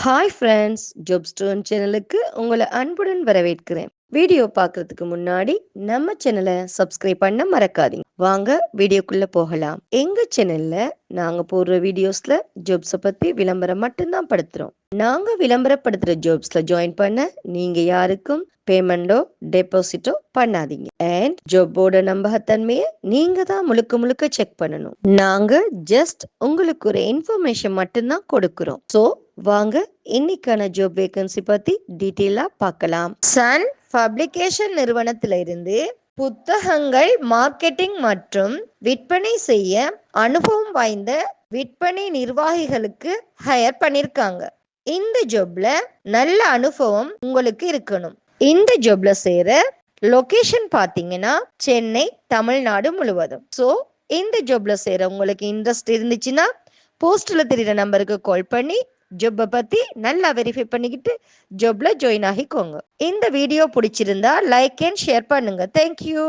Hi friends, job stone சேனலுக்கு உங்களை அன்புடன் வரவேற்கிறேன். வீடியோ பார்க்கறதுக்கு முன்னாடி நம்ம சேனலை சப்ஸ்கிரைப் பண்ண மறக்காதீங்க. வாங்க வீடியோக்குள்ள போகலாம். எங்க சேனல்ல நாங்க போடுற வீடியோஸ்ல ஜாப்ஸை பத்தி விளம்பரம் மட்டும்தான் படுத்துறோம். நாங்க விளம்பரப்படுத்துற ஜாப்ஸ்ல ஜாயின் பண்ண நீங்க யாருக்கும் பேமெண்டோ டெபாசிட்டோ பண்ணாதீங்க. அண்ட் ஜாப்போட நம்பகத்தன்மையை நீங்க தான் முழுக்க முழுக்க செக் பண்ணணும். நாங்க ஜஸ்ட் உங்களுக்கு ஒரு இன்ஃபர்மேஷன் மட்டும்தான் கொடுக்கிறோம். ஸோ வாங்க இன்னைக்கான ஜாப் வேகன்சி பத்தி டீட்டெயிலா பார்க்கலாம். சன் பப்ளிகேஷன் நிறுவனத்தில இருந்து புத்தகங்கள் மார்க்கெட்டிங் மற்றும் விற்பனை செய்ய அனுபவம் வாய்ந்த விற்பனை நிர்வாகிகளுக்கு ஹையர் பண்ணிருக்காங்க. இந்த ஜாப்ல நல்ல அனுபவம் உங்களுக்கு இருக்கணும். இந்த ஜாப்ல சேர லொகேஷன் பாத்தீங்கன்னா சென்னை, தமிழ்நாடு முழுவதும். ஸோ இந்த ஜாப்ல சேர உங்களுக்கு இன்ட்ரெஸ்ட் இருந்துச்சுன்னா போஸ்ட்ல தெரியுற நம்பருக்கு கால் பண்ணி ஜாப்பை பத்தி நல்லா வெரிஃபை பண்ணிக்கிட்டு ஜாப்ல ஜாயின் ஆகிக்கோங்க. இந்த வீடியோ பிடிச்சிருந்தா லைக் அண்ட் ஷேர் பண்ணுங்க. தேங்க்யூ.